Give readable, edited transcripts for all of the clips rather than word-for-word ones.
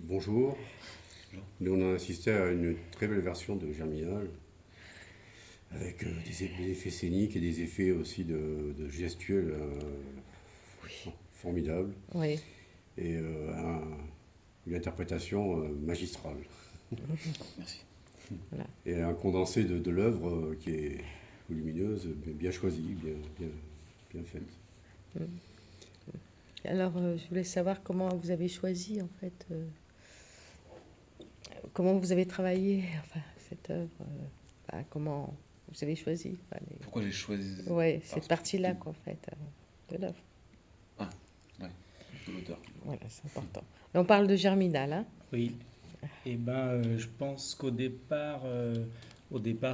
Bonjour. Nous on a assisté à une très belle version de Germinal, avec des effets scéniques et des effets aussi de gestuels formidables, Oui. et une interprétation magistrale. Merci. Voilà. Et un condensé de l'œuvre qui est volumineuse, bien choisie, bien faite. Alors, je voulais savoir comment vous avez choisi, en fait, comment vous avez travaillé enfin, cette œuvre, comment vous avez choisi Pourquoi j'ai choisi ouais, cette partie-là, quoi, en fait, de l'œuvre. Ah, ouais, de l'auteur. Voilà, c'est important. Et on parle de Germinal, hein? Oui. Et je pense qu'au départ,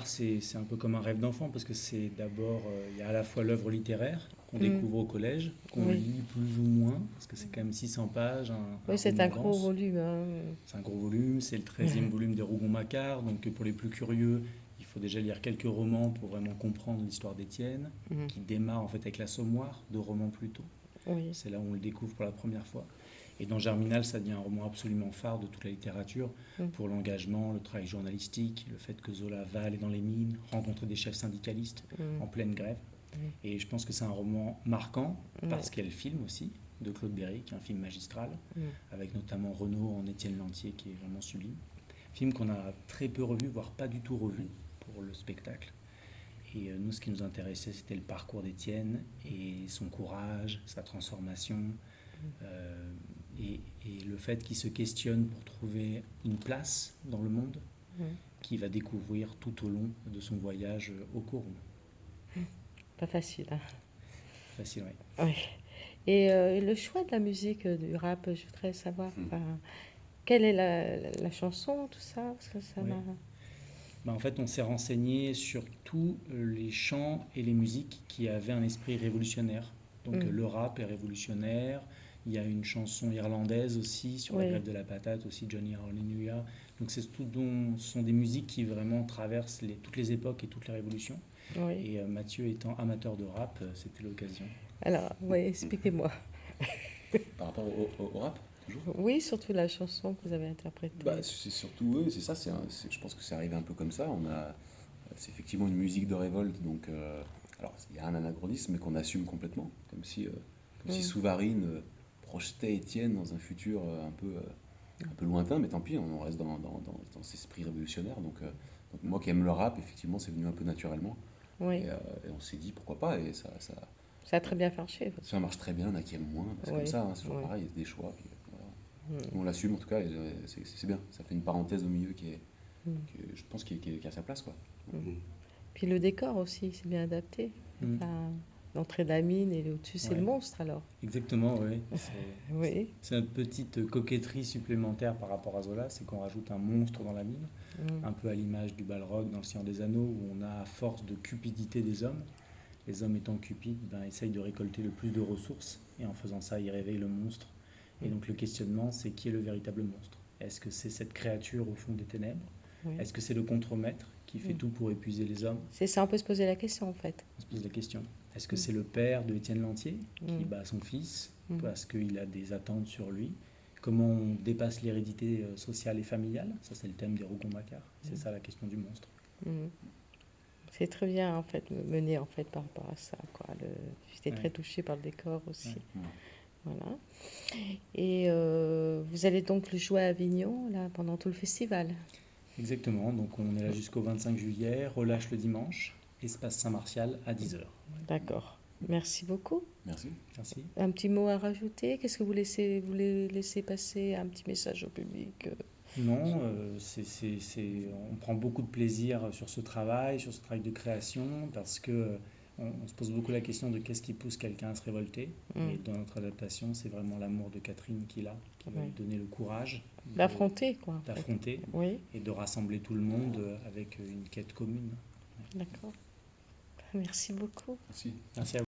c'est un peu comme un rêve d'enfant parce que c'est d'abord, il y a à la fois l'œuvre littéraire qu'on découvre au collège, qu'on Oui. lit plus ou moins, parce que c'est quand même 600 pages, un Oui, c'est roman un gros dense. volume, hein. C'est un gros volume, c'est le 13e volume des Rougon-Macquart, donc pour les plus curieux, il faut déjà lire quelques romans pour vraiment comprendre l'histoire d'Étienne, Mhm. qui démarre en fait avec l'Assommoir, 2 romans plus tôt. Oui. C'est là où on le découvre pour la première fois. Et dans Germinal, ça devient un roman absolument phare de toute la littérature pour l'engagement, le travail journalistique, le fait que Zola va aller dans les mines, rencontrer des chefs syndicalistes en pleine grève. Et je pense que c'est un roman marquant parce qu'il y a le film aussi de Claude Berry, qui est un film magistral, avec notamment Renaud en Étienne Lantier, qui est vraiment sublime. Film qu'on a très peu revu, voire pas du tout revu pour le spectacle. Et nous, ce qui nous intéressait, c'était le parcours d'Étienne et son courage, sa transformation, et le fait qu'il se questionne pour trouver une place dans le monde qu'il va découvrir tout au long de son voyage au Coron. Pas facile, hein? Facile, oui. Oui. Et le choix de la musique du rap, je voudrais savoir, quelle est la chanson, tout ça, parce que ça Oui. m'a... En fait, on s'est renseigné sur tous les chants et les musiques qui avaient un esprit révolutionnaire. Donc le rap est révolutionnaire. Il y a une chanson irlandaise aussi sur la grève de la patate, aussi Johnny Hallelujah. Donc ce sont des musiques qui vraiment traversent toutes les époques et toutes les révolutions. Oui. Et Mathieu étant amateur de rap, c'était l'occasion. Alors, oui, expliquez-moi. Par rapport au rap, toujours Oui, surtout la chanson que vous avez interprétée. C'est surtout, oui, c'est ça. Je pense que c'est arrivé un peu comme ça. C'est effectivement une musique de révolte, donc alors il y a un anachronisme, mais qu'on assume complètement, comme si Souvarine projetait Étienne dans un futur un peu lointain, mais tant pis, on reste dans cet esprit révolutionnaire. Donc moi qui aime le rap, effectivement, c'est venu un peu naturellement. Oui. Et on s'est dit pourquoi pas, et ça Ça a très bien marché. ça marche très bien, il y en a qui aiment moins, c'est comme ça, hein, c'est toujours pareil, il y a des choix. Puis, voilà. On l'assume en tout cas, et c'est bien. Ça fait une parenthèse au milieu je pense qui a sa place, quoi. Puis le décor aussi, c'est bien adapté. Enfin, l'entrée de la mine et au-dessus, c'est le monstre alors. Exactement, oui. Oui. C'est notre petite coquetterie supplémentaire par rapport à Zola, c'est qu'on rajoute un monstre dans la mine, un peu à l'image du Balrog dans Le Seigneur des Anneaux, où on a à force de cupidité des hommes. Les hommes étant cupides, essayent de récolter le plus de ressources, et en faisant ça, ils réveillent le monstre. Et donc le questionnement, c'est qui est le véritable monstre? Est-ce que c'est cette créature au fond des ténèbres? Est-ce que c'est le contremaître qui fait tout pour épuiser les hommes? C'est ça, on peut se poser la question en fait. On se pose la question. Est-ce que c'est le père de Étienne Lantier qui bat son fils parce qu'il a des attentes sur lui? Comment on dépasse l'hérédité sociale et familiale? Ça, c'est le thème des Rougon-Macquart. C'est ça la question du monstre. C'est très bien en fait mené en fait par rapport à ça, quoi. J'étais très touchée par le décor aussi. Voilà. Et vous allez donc le jouer à Avignon là pendant tout le festival. Exactement. Donc on est là jusqu'au 25 juillet. Relâche le dimanche. Espace Saint-Martial à 10h. D'accord. Merci beaucoup. Merci. Merci. Un petit mot à rajouter? Qu'est-ce que vous voulez laisser passer un petit message au public? Non, on prend beaucoup de plaisir sur ce travail de création, parce que on se pose beaucoup la question de qu'est-ce qui pousse quelqu'un à se révolter. Et dans notre adaptation, c'est vraiment l'amour de Catherine qui va lui donner le courage D'affronter, quoi. d'affronter Oui, et de rassembler tout le monde avec une quête commune. d'accord. Merci beaucoup. Merci. Merci à vous.